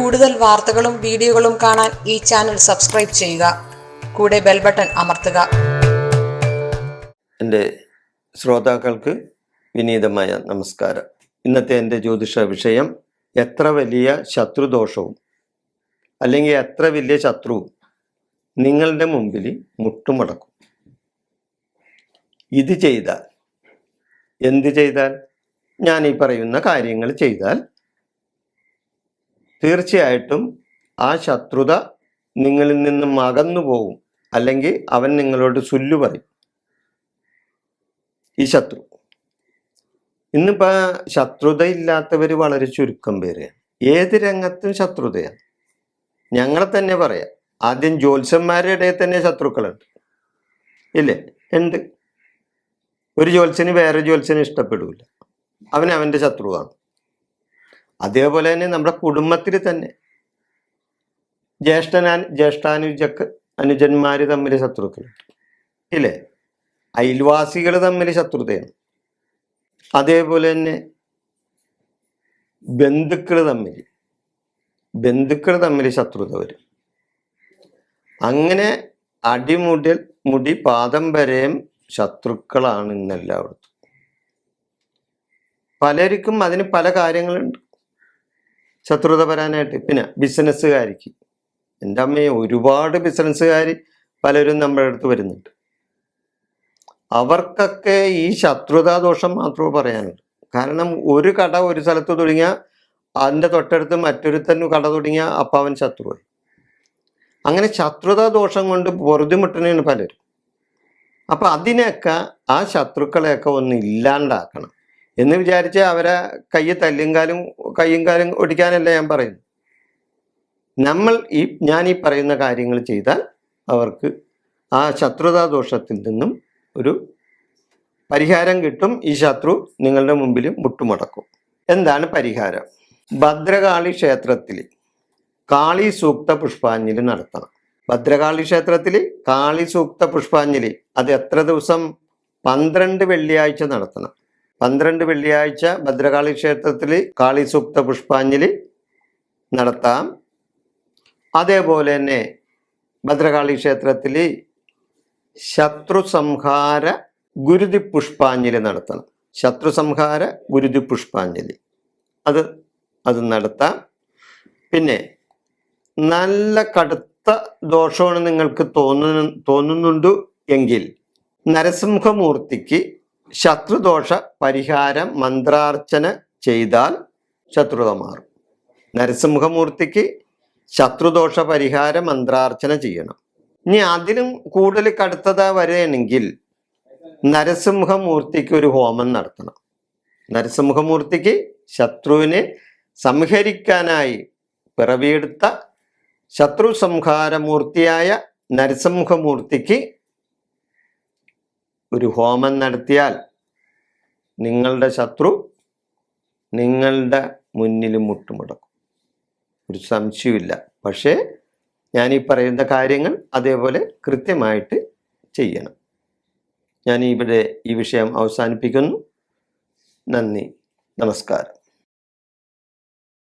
കൂടുതൽ വാർത്തകളും വീഡിയോകളും കാണാൻ ഈ ചാനൽ സബ്സ്ക്രൈബ് ചെയ്യുക. കൂടെ ബെൽ ബട്ടൺ അമർത്തുക. എൻ്റെ ശ്രോതാക്കൾക്ക് വിനീതമായ നമസ്കാരം. ഇന്നത്തെ എൻ്റെ ജ്യോതിഷ വിഷയം, എത്ര വലിയ ശത്രുദോഷവും അല്ലെങ്കിൽ എത്ര വലിയ ശത്രുവും നിങ്ങളുടെ മുമ്പിൽ മുട്ടുമടക്കും. ഇത് ചെയ്താൽ, എന്ത് ചെയ്താൽ, ഞാൻ ഈ പറയുന്ന കാര്യങ്ങൾ ചെയ്താൽ തീർച്ചയായിട്ടും ആ ശത്രുത നിങ്ങളിൽ നിന്നും അകന്നു പോകും. അല്ലെങ്കിൽ അവൻ നിങ്ങളോട് സുല്ലു പറയും. ഈ ശത്രു ഇന്നിപ്പോൾ ശത്രുത ഇല്ലാത്തവർ വളരെ ചുരുക്കം പേരെയാണ്. ഏത് രംഗത്തും ശത്രുതയാണ്. ഞങ്ങളെ തന്നെ പറയാം, ആദ്യം ജ്യോത്സ്യന്മാരുടെ ഇടയിൽ തന്നെ ശത്രുക്കളുണ്ട്, ഇല്ലേ? ഉണ്ട്. ഒരു ജ്യോത്സ്യന് വേറെ ജ്യോത്സ്യന് ഇഷ്ടപ്പെടില്ല, അവൻ്റെ ശത്രുവാണ്. അതേപോലെ തന്നെ നമ്മുടെ കുടുംബത്തിൽ തന്നെ അനുജന്മാർ തമ്മിൽ ശത്രുക്കളുണ്ട്, ഇല്ലേ? അയൽവാസികൾ തമ്മിൽ ശത്രുതയാണ്. അതേപോലെ തന്നെ ബന്ധുക്കൾ തമ്മിൽ ശത്രുത വരും. അങ്ങനെ മുടി പാദം വരെയും ശത്രുക്കളാണ് ഇന്നെല്ലായിടത്തും. പലർക്കും അതിന് പല കാര്യങ്ങളുണ്ട് ശത്രുത വരാനായിട്ട്. പിന്നെ ബിസിനസ്സുകാർക്ക്, എൻ്റെ അമ്മയെ, ഒരുപാട് ബിസിനസ്സുകാർ പലരും നമ്മുടെ അടുത്ത് വരുന്നുണ്ട്. അവർക്കൊക്കെ ഈ ശത്രുതാദോഷം മാത്രമേ പറയാനുള്ളൂ. കാരണം ഒരു കട ഒരു സ്ഥലത്ത് തുടങ്ങിയാൽ അതിൻ്റെ തൊട്ടടുത്ത് മറ്റൊരുത്തന് കട തുടങ്ങിയാൽ അപ്പം അവൻ ശത്രുവായി. അങ്ങനെ ശത്രുതാദോഷം കൊണ്ട് പൊറുതിമുട്ടനാണ് പലരും. അപ്പം അതിനെയൊക്കെ, ആ ശത്രുക്കളെയൊക്കെ ഒന്ന് ഇല്ലാണ്ടാക്കണം എന്ന് വിചാരിച്ച് അവരെ കയ്യിൽ കയ്യും കാലും ഒടിക്കാനല്ല ഞാൻ പറയുന്നു. ഞാൻ ഈ പറയുന്ന കാര്യങ്ങൾ ചെയ്താൽ അവർക്ക് ആ ശത്രുതാദോഷത്തിൽ നിന്നും ഒരു പരിഹാരം കിട്ടും. ഈ ശത്രു നിങ്ങളുടെ മുമ്പിൽ മുട്ടുമടക്കും. എന്താണ് പരിഹാരം? ഭദ്രകാളി ക്ഷേത്രത്തിൽ കാളി സൂക്ത പുഷ്പാഞ്ജലി നടത്തണം. ഭദ്രകാളി ക്ഷേത്രത്തിൽ കാളി സൂക്ത പുഷ്പാഞ്ജലി അത് എത്ര ദിവസം? 12 വെള്ളിയാഴ്ച നടത്തണം. 12 വെള്ളിയാഴ്ച ഭദ്രകാളി ക്ഷേത്രത്തിൽ കാളി സൂക്ത പുഷ്പാഞ്ജലി നടത്താം. അതേപോലെ തന്നെ ഭദ്രകാളി ക്ഷേത്രത്തിൽ ശത്രു സംഹാര ഗുരുതി പുഷ്പാഞ്ജലി നടത്തണം. ശത്രു സംഹാര ഗുരുതി പുഷ്പാഞ്ജലി അത് നടത്താം. പിന്നെ നല്ല കടുത്ത ദോഷമാണ് നിങ്ങൾക്ക് തോന്നുന്നുണ്ട് എങ്കിൽ നരസിംഹമൂർത്തിക്ക് ശത്രുദോഷ പരിഹാരം മന്ത്രാർച്ചന ചെയ്താൽ ശത്രുത മാറും. നരസിംഹമൂർത്തിക്ക് ശത്രുദോഷ പരിഹാര മന്ത്രാർച്ചന ചെയ്യണം. ഇനി അതിലും കൂടുതൽ കടുത്തത വരികയാണെങ്കിൽ നരസിംഹമൂർത്തിക്ക് ഒരു ഹോമം നടത്തണം. നരസിംഹമൂർത്തിക്ക്, ശത്രുവിനെ സംഹരിക്കാനായി പിറവിയെടുത്ത ശത്രു സംഹാരമൂർത്തിയായ നരസിംഹമൂർത്തിക്ക് ഒരു ഹോമം നടത്തിയാൽ നിങ്ങളുടെ ശത്രു നിങ്ങളുടെ മുന്നിൽ മുട്ടുമുടക്കും. ഒരു സംശയമില്ല. പക്ഷേ ഞാൻ ഈ പറയുന്ന കാര്യങ്ങൾ അതേപോലെ കൃത്യമായിട്ട് ചെയ്യണം. ഞാൻ ഇവിടെ ഈ വിഷയം അവസാനിപ്പിക്കുന്നു. നന്ദി, നമസ്കാരം.